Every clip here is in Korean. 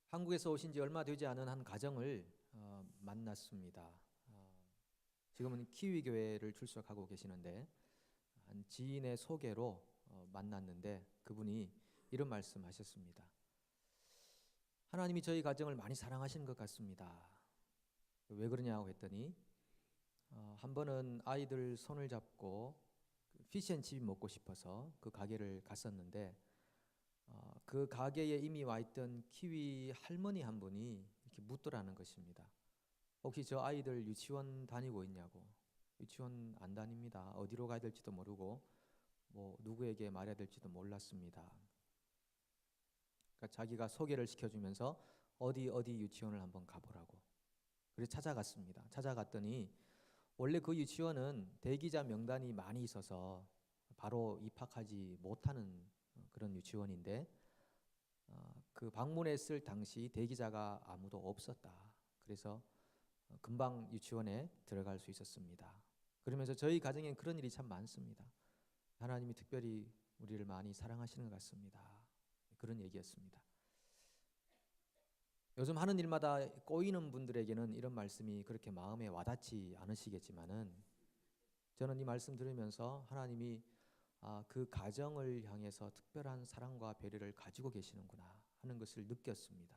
한국에서 오신 지 얼마 되지 않은 한 가정을 만났습니다. 지금은 키위 교회를 출석하고 계시는데 한 지인의 소개로 만났는데 그분이 이런 말씀하셨습니다. 하나님이 저희 가정을 많이 사랑하시는 것 같습니다. 왜 그러냐고 했더니 한 번은 아이들 손을 잡고 피시앤칩이 먹고 싶어서 그 가게를 갔었는데 그 가게에 이미 와 있던 키위 할머니 한 분이 이렇게 묻더라는 것입니다. 혹시 저 아이들 유치원 다니고 있냐고. 유치원 안 다닙니다. 어디로 가야 될지도 모르고 뭐 누구에게 말해야 될지도 몰랐습니다. 그러니까 자기가 소개를 시켜주면서 어디 유치원을 한번 가보라고. 그래서 찾아갔습니다. 찾아갔더니 원래 그 유치원은 대기자 명단이 많이 있어서 바로 입학하지 못하는 그런 유치원인데 그 방문했을 당시 대기자가 아무도 없었다. 그래서 금방 유치원에 들어갈 수 있었습니다. 그러면서 저희 가정엔 그런 일이 참 많습니다. 하나님이 특별히 우리를 많이 사랑하시는 것 같습니다. 그런 얘기였습니다. 요즘 하는 일마다 꼬이는 분들에게는 이런 말씀이 그렇게 마음에 와닿지 않으시겠지만은 저는 이 말씀 들으면서 하나님이 그 가정을 향해서 특별한 사랑과 배려를 가지고 계시는구나 하는 것을 느꼈습니다.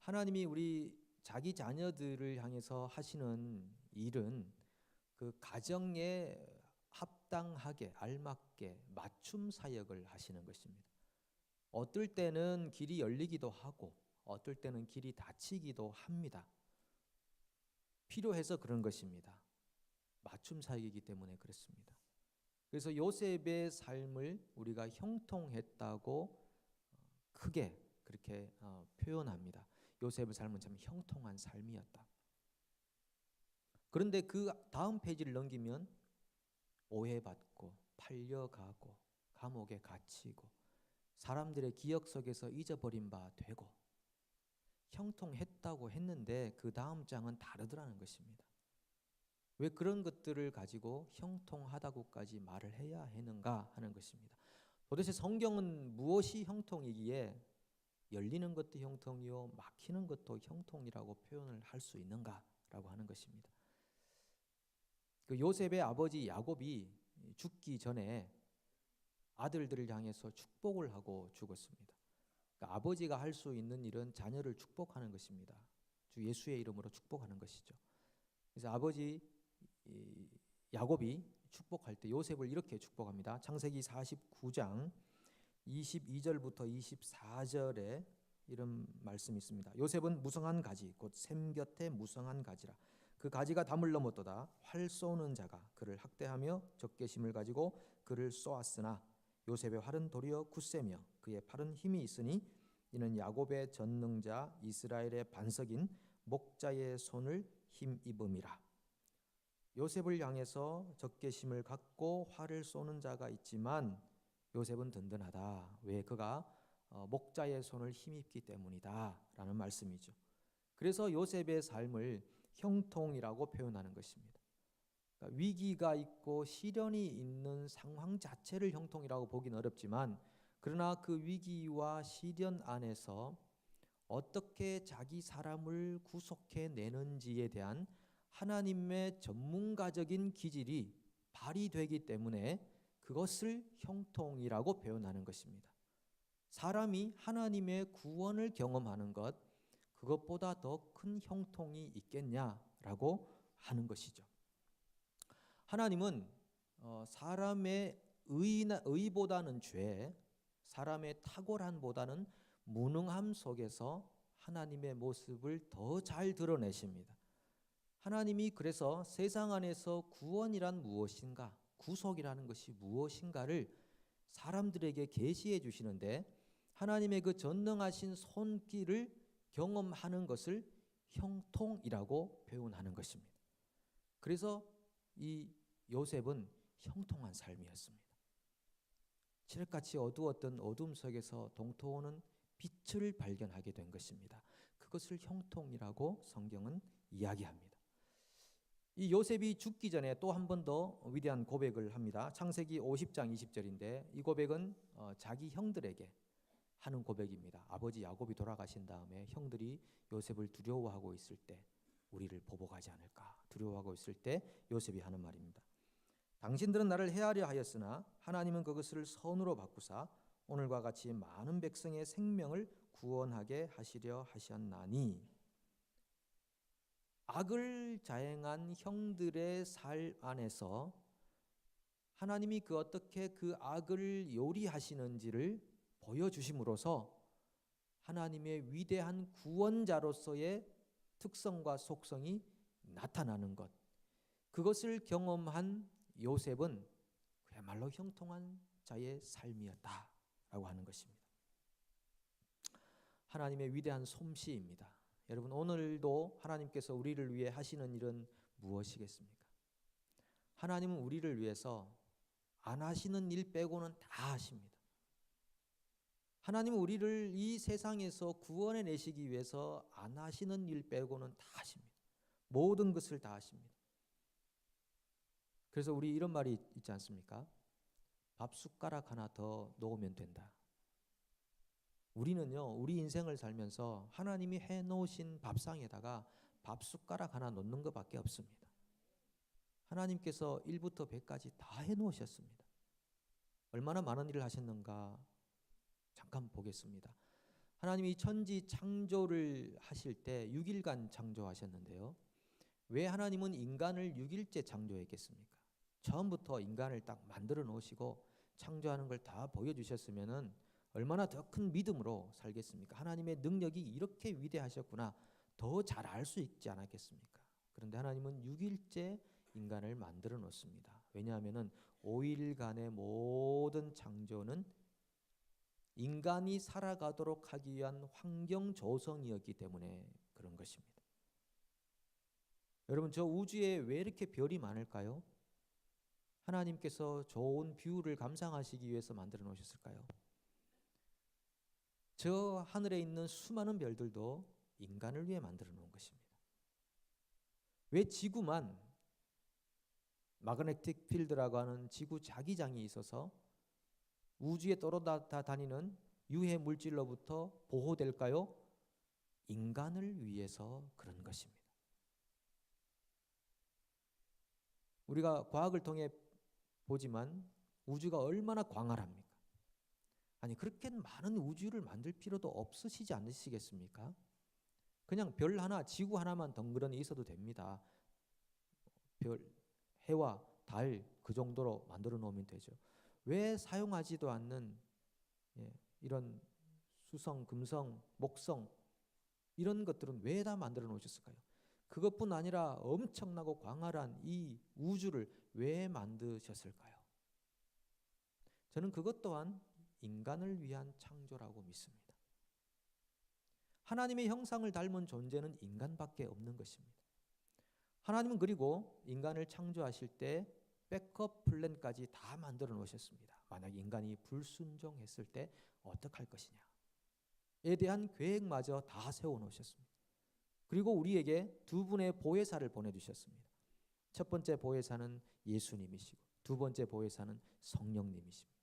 하나님이 우리 자기 자녀들을 향해서 하시는 일은 그 가정에 합당하게 알맞게 맞춤 사역을 하시는 것입니다. 어떨 때는 길이 열리기도 하고 어떨 때는 길이 닫히기도 합니다. 필요해서 그런 것입니다. 맞춤 사역이기 때문에 그렇습니다. 그래서 요셉의 삶을 우리가 형통했다고 크게 그렇게 표현합니다. 요셉의 삶은 참 형통한 삶이었다. 그런데 그 다음 페이지를 넘기면 오해받고 팔려가고 감옥에 갇히고 사람들의 기억 속에서 잊어버린 바 되고 형통했다고 했는데 그 다음 장은 다르더라는 것입니다. 왜 그런 것들을 가지고 형통하다고까지 말을 해야 하는가 하는 것입니다. 도대체 성경은 무엇이 형통이기에 열리는 것도 형통이요 막히는 것도 형통이라고 표현을 할 수 있는가라고 하는 것입니다. 그 요셉의 아버지 야곱이 죽기 전에 아들들을 향해서 축복을 하고 죽었습니다. 그러니까 아버지가 할 수 있는 일은 자녀를 축복하는 것입니다. 주 예수의 이름으로 축복하는 것이죠. 그래서 아버지 야곱이 축복할 때 요셉을 이렇게 축복합니다. 창세기 49장 22절부터 24절에 이런 말씀이 있습니다. 요셉은 무성한 가지 곧 샘 곁에 무성한 가지라. 그 가지가 담을 넘었도다. 활 쏘는 자가 그를 학대하며 적개심을 가지고 그를 쏘았으나 요셉의 활은 도리어 굳세며 그의 팔은 힘이 있으니 이는 야곱의 전능자 이스라엘의 반석인 목자의 손을 힘입음이라. 요셉을 향해서 적개심을 갖고 활을 쏘는 자가 있지만 요셉은 든든하다. 왜? 그가 목자의 손을 힘입기 때문이다 라는 말씀이죠. 그래서 요셉의 삶을 형통이라고 표현하는 것입니다. 그러니까 위기가 있고 시련이 있는 상황 자체를 형통이라고 보기는 어렵지만 그러나 그 위기와 시련 안에서 어떻게 자기 사람을 구속해 내는지에 대한 하나님의 전문가적인 기질이 발휘되기 때문에 그것을 형통이라고 표현하는 것입니다. 사람이 하나님의 구원을 경험하는 것, 그것보다 더 큰 형통이 있겠냐라고 하는 것이죠. 하나님은 사람의 의보다는 죄, 사람의 탁월함보다는 무능함 속에서 하나님의 모습을 더 잘 드러내십니다. 하나님이 그래서 세상 안에서 구원이란 무엇인가, 구속이라는 것이 무엇인가를 사람들에게 계시해 주시는데 하나님의 그 전능하신 손길을 경험하는 것을 형통이라고 표현하는 것입니다. 그래서 이 요셉은 형통한 삶이었습니다. 칠흑같이 어두웠던 어둠 속에서 동토하는 빛을 발견하게 된 것입니다. 그것을 형통이라고 성경은 이야기합니다. 이 요셉이 죽기 전에 또 한 번 더 위대한 고백을 합니다. 창세기 50장 20절인데 이 고백은 자기 형들에게 하는 고백입니다. 아버지 야곱이 돌아가신 다음에 형들이 요셉을 두려워하고 있을 때 우리를 보복하지 않을까 두려워하고 있을 때 요셉이 하는 말입니다. 당신들은 나를 해하려 하였으나 하나님은 그것을 선으로 바꾸사 오늘과 같이 많은 백성의 생명을 구원하게 하시려 하셨나니. 악을 자행한 형들의 삶 안에서 하나님이 어떻게 그 악을 요리하시는지를 보여주심으로써 하나님의 위대한 구원자로서의 특성과 속성이 나타나는 것, 그것을 경험한 요셉은 그야말로 형통한 자의 삶이었다라고 하는 것입니다. 하나님의 위대한 솜씨입니다. 여러분, 오늘도 하나님께서 우리를 위해 하시는 일은 무엇이겠습니까? 하나님은 우리를 위해서 안 하시는 일 빼고는 다 하십니다. 하나님은 우리를 이 세상에서 구원해 내시기 위해서 안 하시는 일 빼고는 다 하십니다. 모든 것을 다 하십니다. 그래서 우리 이런 말이 있지 않습니까? 밥 숟가락 하나 더 놓으면 된다. 우리는요, 우리 인생을 살면서 하나님이 해놓으신 밥상에다가 밥 숟가락 하나 놓는 것밖에 없습니다. 하나님께서 1부터 100까지 다 해놓으셨습니다. 얼마나 많은 일을 하셨는가 잠깐 보겠습니다. 하나님이 천지 창조를 하실 때 6일간 창조하셨는데요. 왜 하나님은 인간을 6일째 창조했겠습니까? 처음부터 인간을 딱 만들어 놓으시고 창조하는 걸 다 보여주셨으면은 얼마나 더 큰 믿음으로 살겠습니까? 하나님의 능력이 이렇게 위대하셨구나 더 잘 알 수 있지 않았겠습니까? 그런데 하나님은 6일째 인간을 만들어 놓습니다. 왜냐하면은 5일간의 모든 창조는 인간이 살아가도록 하기 위한 환경 조성이었기 때문에 그런 것입니다. 여러분, 저 우주에 왜 이렇게 별이 많을까요? 하나님께서 좋은 뷰를 감상하시기 위해서 만들어 놓으셨을까요? 저 하늘에 있는 수많은 별들도 인간을 위해 만들어 놓은 것입니다. 왜 지구만 마그네틱 필드라고 하는 지구 자기장이 있어서 우주에 떠돌아다니는 유해 물질로부터 보호될까요? 인간을 위해서 그런 것입니다. 우리가 과학을 통해 보지만 우주가 얼마나 광활합니까? 아니, 그렇게 많은 우주를 만들 필요도 없으시지 않으시겠습니까? 그냥 별 하나, 지구 하나만 덩그러니 있어도 됩니다. 별, 해와 달 그 정도로 만들어 놓으면 되죠. 왜 사용하지도 않는 이런 수성, 금성, 목성 이런 것들은 왜 다 만들어 놓으셨을까요? 그것뿐 아니라 엄청나고 광활한 이 우주를 왜 만드셨을까요? 저는 그것 또한 인간을 위한 창조라고 믿습니다. 하나님의 형상을 닮은 존재는 인간밖에 없는 것입니다. 하나님은 그리고 인간을 창조하실 때 백업 플랜까지 다 만들어 놓으셨습니다. 만약 인간이 불순종했을 때 어떡할 것이냐에 대한 계획마저 다 세워 놓으셨습니다. 그리고 우리에게 두 분의 보혜사를 보내주셨습니다. 첫 번째 보혜사는 예수님이시고 두 번째 보혜사는 성령님이십니다.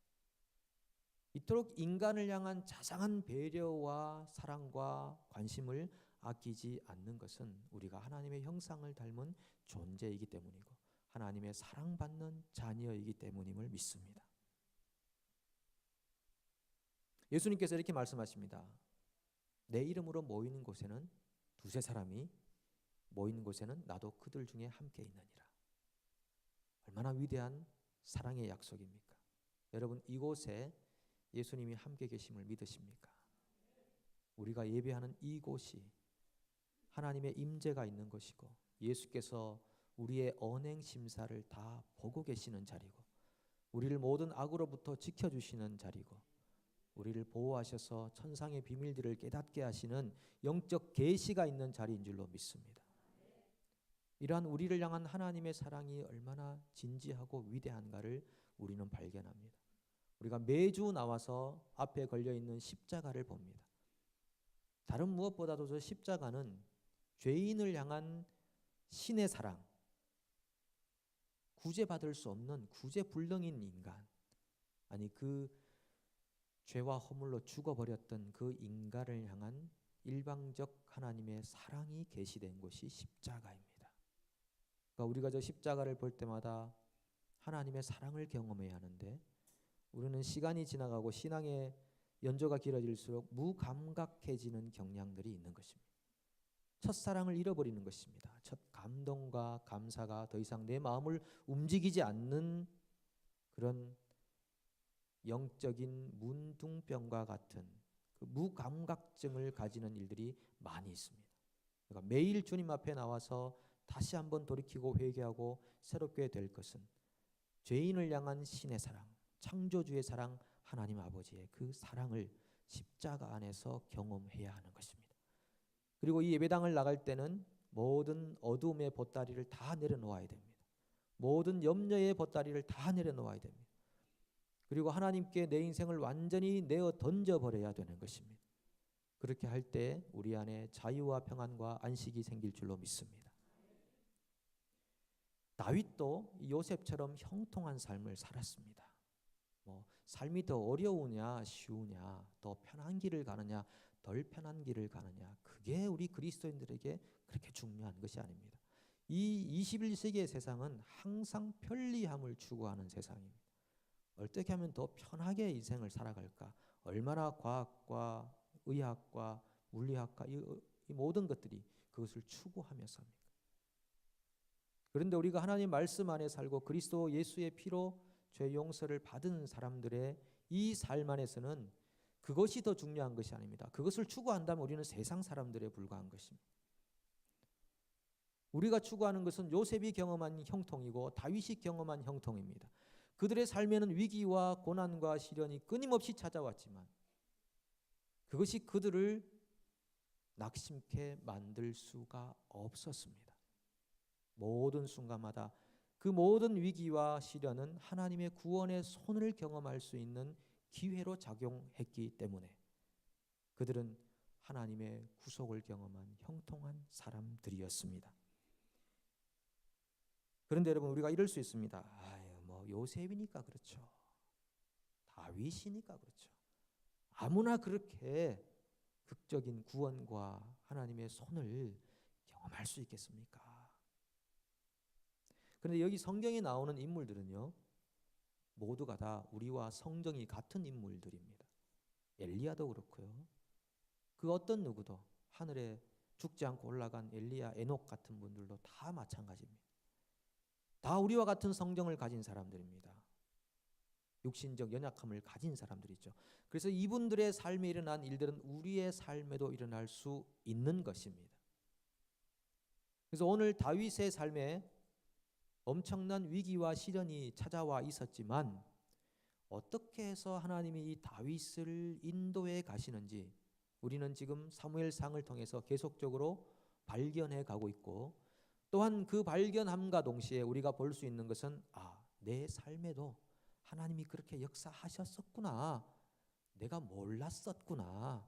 이토록 인간을 향한 자상한 배려와 사랑과 관심을 아끼지 않는 것은 우리가 하나님의 형상을 닮은 존재이기 때문이고 하나님의 사랑받는 자녀이기 때문임을 믿습니다. 예수님께서 이렇게 말씀하십니다. 내 이름으로 모이는 곳에는 두세 사람이 모이는 곳에는 나도 그들 중에 함께 있느니라. 얼마나 위대한 사랑의 약속입니까? 여러분, 이곳에 예수님이 함께 계심을 믿으십니까? 우리가 예배하는 이곳이 하나님의 임재가 있는 것이고 예수께서 우리의 언행 심사를 다 보고 계시는 자리고 우리를 모든 악으로부터 지켜주시는 자리고 우리를 보호하셔서 천상의 비밀들을 깨닫게 하시는 영적 계시가 있는 자리인 줄로 믿습니다. 이러한 우리를 향한 하나님의 사랑이 얼마나 진지하고 위대한가를 우리는 발견합니다. 우리가 매주 나와서 앞에 걸려있는 십자가를 봅니다. 다른 무엇보다도 저 십자가는 죄인을 향한 신의 사랑, 구제받을 수 없는 구제불능인 인간, 아니 그 죄와 허물로 죽어버렸던 그 인간을 향한 일방적 하나님의 사랑이 계시된 곳이 십자가입니다. 그러니까 우리가 저 십자가를 볼 때마다 하나님의 사랑을 경험해야 하는데 우리는 시간이 지나가고 신앙의 연조가 길어질수록 무감각해지는 경향들이 있는 것입니다. 첫사랑을 잃어버리는 것입니다. 첫 감동과 감사가 더 이상 내 마음을 움직이지 않는 그런 영적인 문둥병과 같은 그 무감각증을 가지는 일들이 많이 있습니다. 그러니까 매일 주님 앞에 나와서 다시 한번 돌이키고 회개하고 새롭게 될 것은 죄인을 향한 신의 사랑, 창조주의 사랑, 하나님 아버지의 그 사랑을 십자가 안에서 경험해야 하는 것입니다. 그리고 이 예배당을 나갈 때는 모든 어둠의 보따리를 다 내려놓아야 됩니다. 모든 염려의 보따리를 다 내려놓아야 됩니다. 그리고 하나님께 내 인생을 완전히 내어 던져버려야 되는 것입니다. 그렇게 할 때 우리 안에 자유와 평안과 안식이 생길 줄로 믿습니다. 다윗도 요셉처럼 형통한 삶을 살았습니다. 삶이 더 어려우냐 쉬우냐, 더 편한 길을 가느냐 덜 편한 길을 가느냐, 그게 우리 그리스도인들에게 그렇게 중요한 것이 아닙니다. 이 21세기의 세상은 항상 편리함을 추구하는 세상입니다. 어떻게 하면 더 편하게 인생을 살아갈까? 얼마나 과학과 의학과 물리학과 이 모든 것들이 그것을 추구하면서입니까? 그런데 우리가 하나님 말씀 안에 살고 그리스도 예수의 피로 죄 용서를 받은 사람들의 이 삶 안에서는 그것이 더 중요한 것이 아닙니다. 그것을 추구한다면 우리는 세상 사람들에 불과한 것입니다. 우리가 추구하는 것은 요셉이 경험한 형통이고 다윗이 경험한 형통입니다. 그들의 삶에는 위기와 고난과 시련이 끊임없이 찾아왔지만 그것이 그들을 낙심케 만들 수가 없었습니다. 모든 순간마다 그 모든 위기와 시련은 하나님의 구원의 손을 경험할 수 있는 기회로 작용했기 때문에 그들은 하나님의 구속을 경험한 형통한 사람들이었습니다. 그런데 여러분, 우리가 이럴 수 있습니다. 요셉이니까 그렇죠. 다윗이니까 그렇죠. 아무나 그렇게 극적인 구원과 하나님의 손을 경험할 수 있겠습니까? 그런데 여기 성경에 나오는 인물들은요, 모두가 다 우리와 성정이 같은 인물들입니다. 엘리야도 그렇고요. 그 어떤 누구도 하늘에 죽지 않고 올라간 엘리야, 에녹 같은 분들도 다 마찬가지입니다. 다 우리와 같은 성정을 가진 사람들입니다. 육신적 연약함을 가진 사람들이죠. 그래서 이분들의 삶에 일어난 일들은 우리의 삶에도 일어날 수 있는 것입니다. 그래서 오늘 다윗의 삶에 엄청난 위기와 시련이 찾아와 있었지만 어떻게 해서 하나님이 이 다윗을 인도해 가시는지 우리는 지금 사무엘상을 통해서 계속적으로 발견해 가고 있고, 또한 그 발견함과 동시에 우리가 볼 수 있는 것은 내 삶에도 하나님이 그렇게 역사하셨었구나, 내가 몰랐었구나,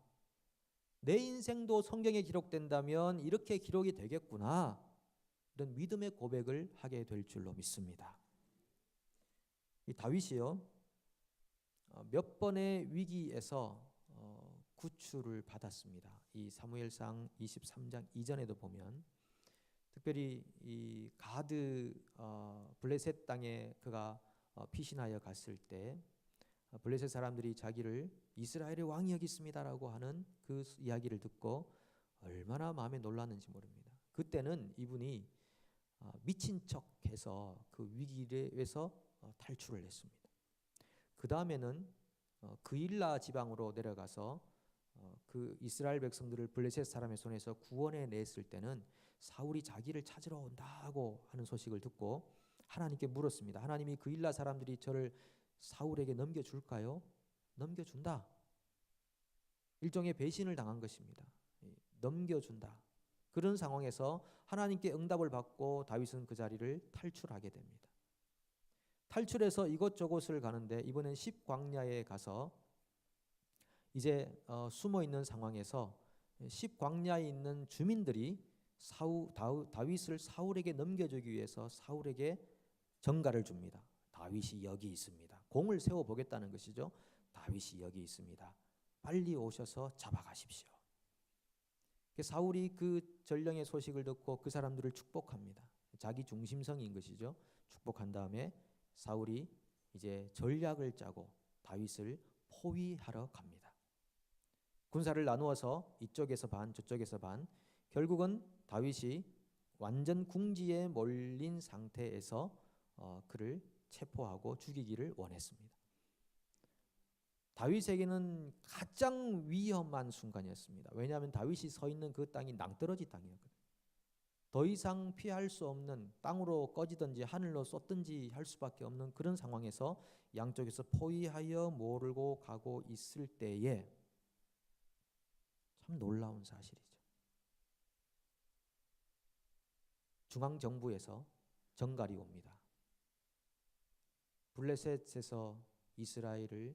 내 인생도 성경에 기록된다면 이렇게 기록이 되겠구나, 이런 믿음의 고백을 하게 될 줄로 믿습니다. 이 다윗이요, 몇 번의 위기에서 구출을 받았습니다. 이 사무엘상 23장 이전에도 보면 특별히 이 가드 블레셋 땅에 그가 피신하여 갔을 때 블레셋 사람들이 자기를 이스라엘의 왕이 여기 있습니다라고 하는 그 이야기를 듣고 얼마나 마음에 놀랐는지 모릅니다. 그때는 이분이 미친 척해서 그 위기에서 탈출을 했습니다. 그 다음에는 그일라 지방으로 내려가서 그 이스라엘 백성들을 블레셋 사람의 손에서 구원해 냈을 때는 사울이 자기를 찾으러 온다고 하는 소식을 듣고 하나님께 물었습니다. 하나님이 그일라 사람들이 저를 사울에게 넘겨줄까요? 넘겨준다. 일종의 배신을 당한 것입니다. 넘겨준다. 그런 상황에서 하나님께 응답을 받고 다윗은 그 자리를 탈출하게 됩니다. 탈출해서 이곳저곳을 가는데 이번엔 십광야에 가서 이제 숨어 있는 상황에서 십광야에 있는 주민들이 다윗을 사울에게 넘겨주기 위해서 사울에게 전가를 줍니다. 다윗이 여기 있습니다. 공을 세워 보겠다는 것이죠. 다윗이 여기 있습니다. 빨리 오셔서 잡아가십시오. 사울이 그 전령의 소식을 듣고 그 사람들을 축복합니다. 자기 중심성인 것이죠. 축복한 다음에 사울이 이제 전략을 짜고 다윗을 포위하러 갑니다. 군사를 나누어서 이쪽에서 반 저쪽에서 반, 결국은 다윗이 완전 궁지에 몰린 상태에서 그를 체포하고 죽이기를 원했습니다. 다윗에게는 가장 위험한 순간이었습니다. 왜냐하면 다윗이 서 있는 그 땅이 낭떠러지 땅이었거든요. 더 이상 피할 수 없는, 땅으로 꺼지든지 하늘로 쏟든지 할 수밖에 없는 그런 상황에서 양쪽에서 포위하여 몰고 가고 있을 때에 참 놀라운 사실이죠. 중앙정부에서 정갈이 옵니다. 블레셋에서 이스라엘을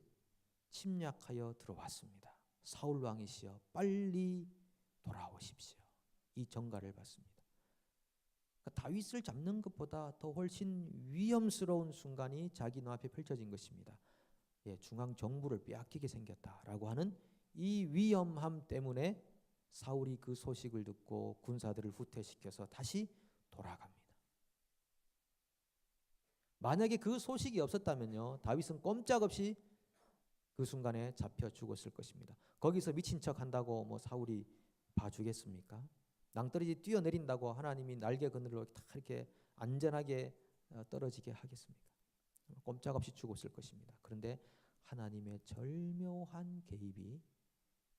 침략하여 들어왔습니다. 사울 왕이시여 빨리 돌아오십시오. 이 정갈을 받습니다. 그러니까 다윗을 잡는 것보다 더 훨씬 위험스러운 순간이 자기 눈앞에 펼쳐진 것입니다. 중앙 정부를 빼앗기게 생겼다라고 하는 이 위험함 때문에 사울이 그 소식을 듣고 군사들을 후퇴시켜서 다시 돌아갑니다. 만약에 그 소식이 없었다면요, 다윗은 꼼짝없이 그 순간에 잡혀 죽었을 것입니다. 거기서 미친 척 한다고 뭐 사울이 봐주겠습니까? 낭떠러지 뛰어내린다고 하나님이 날개 그늘로 딱 이렇게 안전하게 떨어지게 하겠습니까? 꼼짝없이 죽었을 것입니다. 그런데 하나님의 절묘한 개입이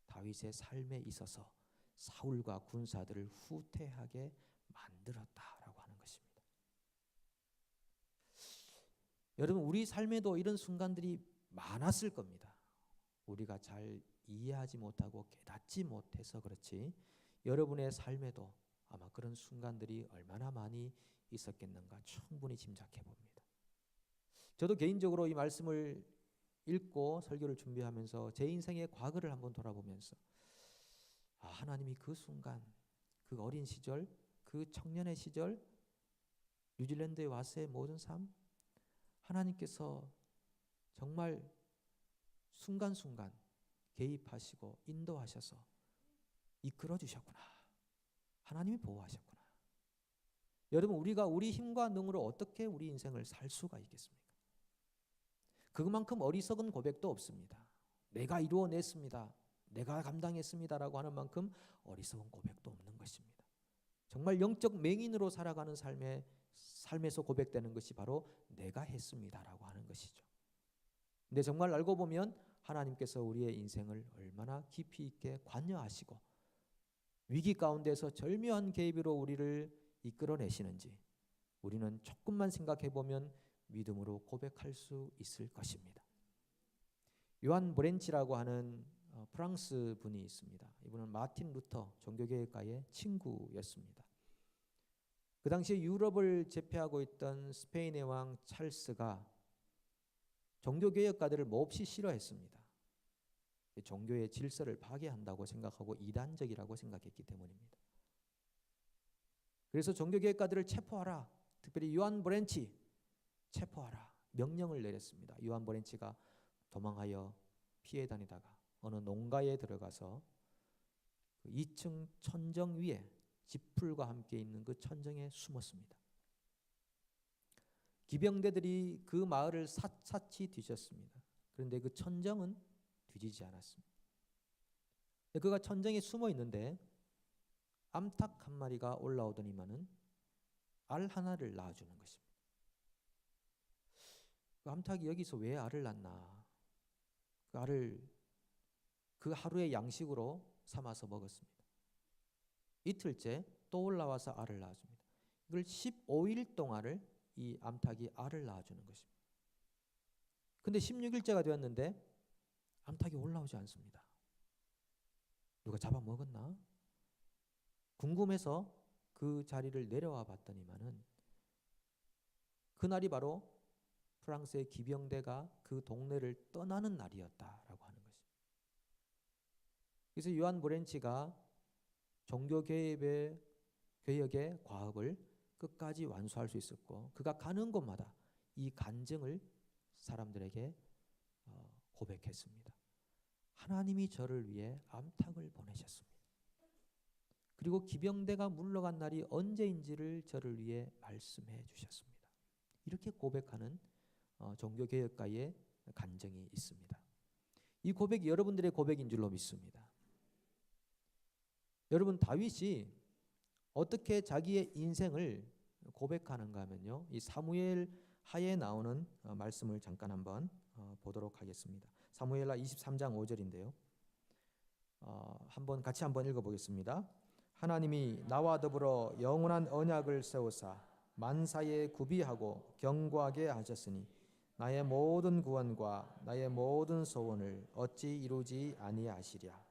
다윗의 삶에 있어서 사울과 군사들을 후퇴하게 만들었다라고 하는 것입니다. 여러분, 우리 삶에도 이런 순간들이 많았을 겁니다. 우리가 잘 이해하지 못하고 깨닫지 못해서 그렇지, 여러분의 삶에도 아마 그런 순간들이 얼마나 많이 있었겠는가 충분히 짐작해 봅니다. 저도 개인적으로 이 말씀을 읽고 설교를 준비하면서 제 인생의 과거를 한번 돌아보면서 하나님이 그 순간, 그 어린 시절, 그 청년의 시절, 뉴질랜드에 와서의 모든 삶, 하나님께서 정말 순간순간 개입하시고 인도하셔서 이끌어 주셨구나. 하나님이 보호하셨구나. 여러분, 우리가 우리 힘과 능으로 어떻게 우리 인생을 살 수가 있겠습니까? 그만큼 어리석은 고백도 없습니다. 내가 이루어냈습니다, 내가 감당했습니다라고 하는 만큼 어리석은 고백도 없는 것입니다. 정말 영적 맹인으로 살아가는 삶에서 고백되는 것이 바로 내가 했습니다라고 하는 것이죠. 근데 정말 알고 보면 하나님께서 우리의 인생을 얼마나 깊이 있게 관여하시고 위기 가운데서 절묘한 개입으로 우리를 이끌어내시는지 우리는 조금만 생각해 보면 믿음으로 고백할 수 있을 것입니다. 요한 브렌치라고 하는 프랑스 분이 있습니다. 이분은 마틴 루터 종교개혁가의 친구였습니다. 그 당시에 유럽을 제패하고 있던 스페인의 왕 찰스가 종교개혁가들을 몹시 싫어했습니다. 종교의 질서를 파괴한다고 생각하고 이단적이라고 생각했기 때문입니다. 그래서 종교개혁가들을 체포하라, 특별히 요한 브렌치 체포하라 명령을 내렸습니다. 요한 브렌치가 도망하여 피해 다니다가 어느 농가에 들어가서 그 2층 천정 위에 지풀과 함께 있는 그 천정에 숨었습니다. 기병대들이 그 마을을 샅샅이 뒤졌습니다. 그런데 그 천정은 뒤지지 않았습니다. 그가 천정에 숨어 있는데 암탉 한 마리가 올라오더니만은 알 하나를 낳아주는 것입니다. 그 암탉이 여기서 왜 알을 낳나? 그 알을 그 하루의 양식으로 삼아서 먹었습니다. 이틀째 또 올라와서 알을 낳아줍니다. 이걸 15일 동안을 이 암탉이 알을 낳아주는 것입니다. 근데 16일째가 되었는데 암탉이 올라오지 않습니다. 누가 잡아먹었나? 궁금해서 그 자리를 내려와 봤더니만은 그날이 바로 프랑스의 기병대가 그 동네를 떠나는 날이었다라고 하는 것입니다. 그래서 요한 브렌치가 종교개혁의 과업을 끝까지 완수할 수 있었고, 그가 가는 곳마다 이 간증을 사람들에게 고백했습니다. 하나님이 저를 위해 암탉을 보내셨습니다. 그리고 기병대가 물러간 날이 언제인지를 저를 위해 말씀해 주셨습니다. 이렇게 고백하는 종교개혁가의 간증이 있습니다. 이 고백이 여러분들의 고백인 줄로 믿습니다. 여러분, 다윗이 어떻게 자기의 인생을 고백하는가 하면요, 이 사무엘 하에 나오는 말씀을 잠깐 한번 보도록 하겠습니다. 사무엘하 23장 5절인데요. 같이 한번 읽어보겠습니다. 하나님이 나와 더불어 영원한 언약을 세우사 만사에 구비하고 견고하게 하셨으니 나의 모든 구원과 나의 모든 소원을 어찌 이루지 아니하시랴.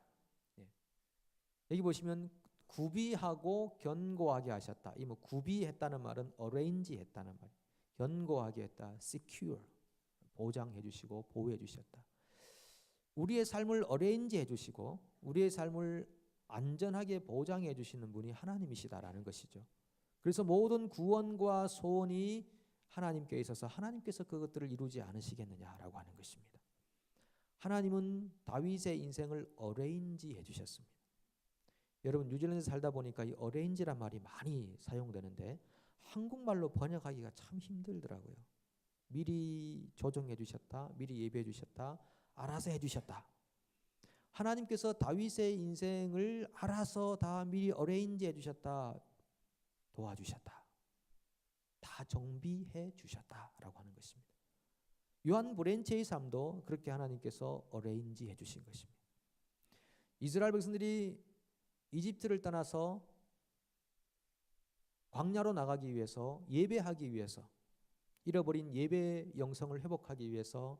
여기 보시면 구비하고 견고하게 하셨다. 이 구비했다는 말은 arrange 했다는 말. 견고하게 했다. secure. 보장해 주시고 보호해 주셨다. 우리의 삶을 arrange 해 주시고 우리의 삶을 안전하게 보장해 주시는 분이 하나님이시다라는 것이죠. 그래서 모든 구원과 소원이 하나님께 있어서 하나님께서 그것들을 이루지 않으시겠느냐라고 하는 것입니다. 하나님은 다윗의 인생을 arrange 해 주셨습니다. 여러분, 뉴질랜드 살다 보니까 이 arrange란 말이 많이 사용되는데 한국말로 번역하기가 참 힘들더라고요. 미리 조정해 주셨다, 미리 예배해 주셨다, 알아서 해 주셨다. 하나님께서 다윗의 인생을 알아서 다 미리 arrange 해 주셨다, 도와주셨다, 다 정비해 주셨다라고 하는 것입니다. 요한 브랜치의 삶도 그렇게 하나님께서 arrange 해 주신 것입니다. 이스라엘 백성들이 이집트를 떠나서 광야로 나가기 위해서, 예배하기 위해서, 잃어버린 예배 영성을 회복하기 위해서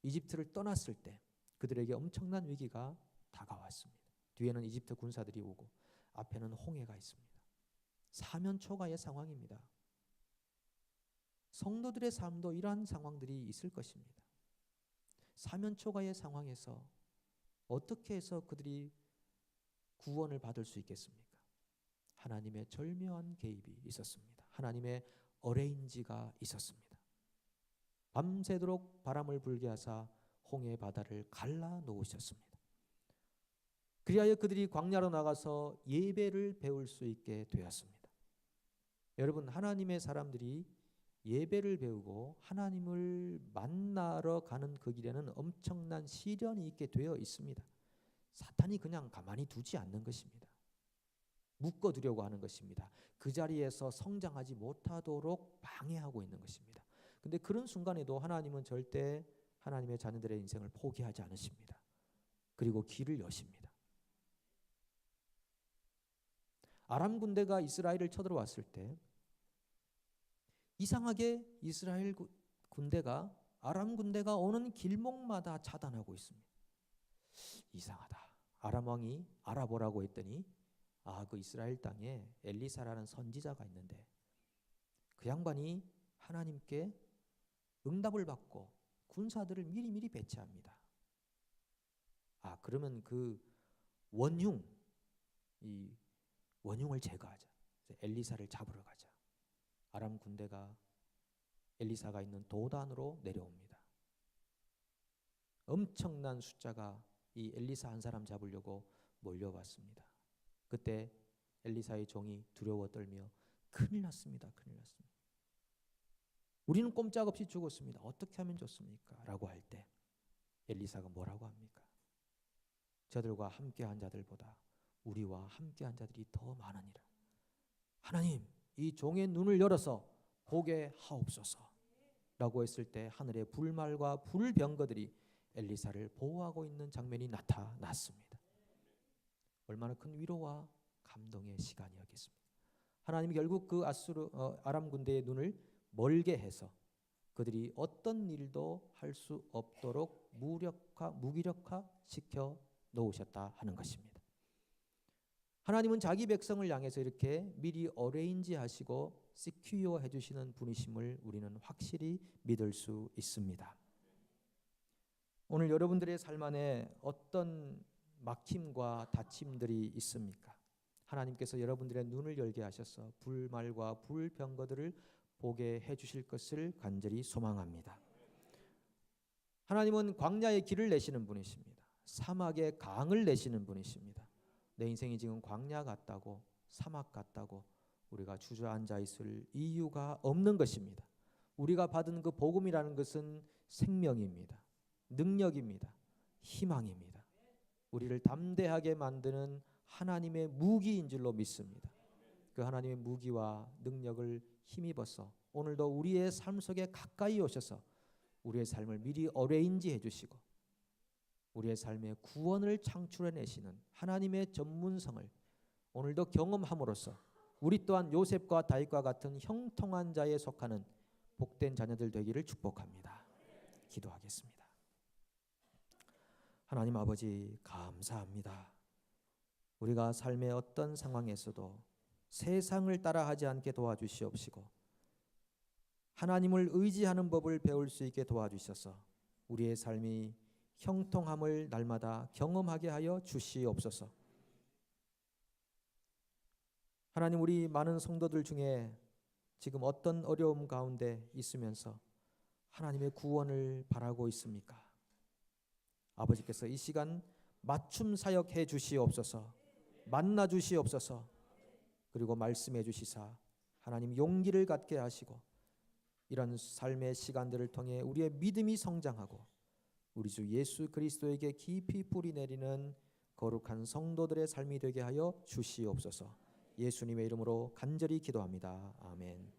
이집트를 떠났을 때 그들에게 엄청난 위기가 다가왔습니다. 뒤에는 이집트 군사들이 오고 앞에는 홍해가 있습니다. 사면초가의 상황입니다. 성도들의 삶도 이러한 상황들이 있을 것입니다. 사면초가의 상황에서 어떻게 해서 그들이 구원을 받을 수 있겠습니까? 하나님의 절묘한 개입이 있었습니다. 하나님의 어레인지가 있었습니다. 밤새도록 바람을 불게 하사 홍해 바다를 갈라 놓으셨습니다. 그리하여 그들이 광야로 나가서 예배를 배울 수 있게 되었습니다. 여러분, 하나님의 사람들이 예배를 배우고 하나님을 만나러 가는 그 길에는 엄청난 시련이 있게 되어 있습니다. 사탄이 그냥 가만히 두지 않는 것입니다. 묶어두려고 하는 것입니다. 그 자리에서 성장하지 못하도록 방해하고 있는 것입니다. 근데 그런 순간에도 하나님은 절대 하나님의 자녀들의 인생을 포기하지 않으십니다. 그리고 길을 여십니다. 아람 군대가 이스라엘을 쳐들어왔을 때 이상하게 이스라엘 군대가 아람 군대가 오는 길목마다 차단하고 있습니다. 이상하다. 아람 왕이 알아보라고 했더니 그 이스라엘 땅에 엘리사라는 선지자가 있는데 그 양반이 하나님께 응답을 받고 군사들을 미리미리 배치합니다. 그러면 그 이 원흉을 제거하자. 엘리사를 잡으러 가자. 아람 군대가 엘리사가 있는 도단으로 내려옵니다. 엄청난 숫자가 이 엘리사 한 사람 잡으려고 몰려왔습니다. 그때 엘리사의 종이 두려워 떨며 큰일 났습니다. 큰일 났습니다. 우리는 꼼짝없이 죽었습니다. 어떻게 하면 좋습니까? 라고 할 때 엘리사가 뭐라고 합니까? 저들과 함께한 자들보다 우리와 함께한 자들이 더 많으니라. 하나님, 이 종의 눈을 열어서 보게 하옵소서 라고 했을 때 하늘의 불말과 불병거들이 엘리사를 보호하고 있는 장면이 나타났습니다. 얼마나 큰 위로와 감동의 시간이었겠습니까? 하나님이 결국 그 아람 군대의 눈을 멀게 해서 그들이 어떤 일도 할 수 없도록 무기력화 시켜 놓으셨다 하는 것입니다. 하나님은 자기 백성을 향해서 이렇게 미리 어레인지 하시고 시큐어 해주시는 분이심을 우리는 확실히 믿을 수 있습니다. 오늘 여러분들의 삶 안에 어떤 막힘과 다침들이 있습니까? 하나님께서 여러분들의 눈을 열게 하셔서 불말과 불병거들을 보게 해주실 것을 간절히 소망합니다. 하나님은 광야의 길을 내시는 분이십니다. 사막의 강을 내시는 분이십니다. 내 인생이 지금 광야 같다고, 사막 같다고 우리가 주저앉아 있을 이유가 없는 것입니다. 우리가 받은 그 복음이라는 것은 생명입니다. 능력입니다. 희망입니다. 우리를 담대하게 만드는 하나님의 무기인 줄로 믿습니다. 그 하나님의 무기와 능력을 힘입어서 오늘도 우리의 삶 속에 가까이 오셔서 우리의 삶을 미리 어레인지 해주시고 우리의 삶의 구원을 창출해내시는 하나님의 전문성을 오늘도 경험함으로써 우리 또한 요셉과 다윗과 같은 형통한 자에 속하는 복된 자녀들 되기를 축복합니다. 기도하겠습니다. 하나님 아버지, 감사합니다. 우리가 삶의 어떤 상황에서도 세상을 따라하지 않게 도와주시옵시고 하나님을 의지하는 법을 배울 수 있게 도와주셔서 우리의 삶이 형통함을 날마다 경험하게 하여 주시옵소서. 하나님, 우리 많은 성도들 중에 지금 어떤 어려움 가운데 있으면서 하나님의 구원을 바라고 있습니까? 아버지께서 이 시간 맞춤 사역해 주시옵소서. 만나 주시옵소서. 그리고 말씀해 주시사 하나님 용기를 갖게 하시고 이런 삶의 시간들을 통해 우리의 믿음이 성장하고 우리 주 예수 그리스도에게 깊이 뿌리 내리는 거룩한 성도들의 삶이 되게 하여 주시옵소서. 예수님의 이름으로 간절히 기도합니다. 아멘.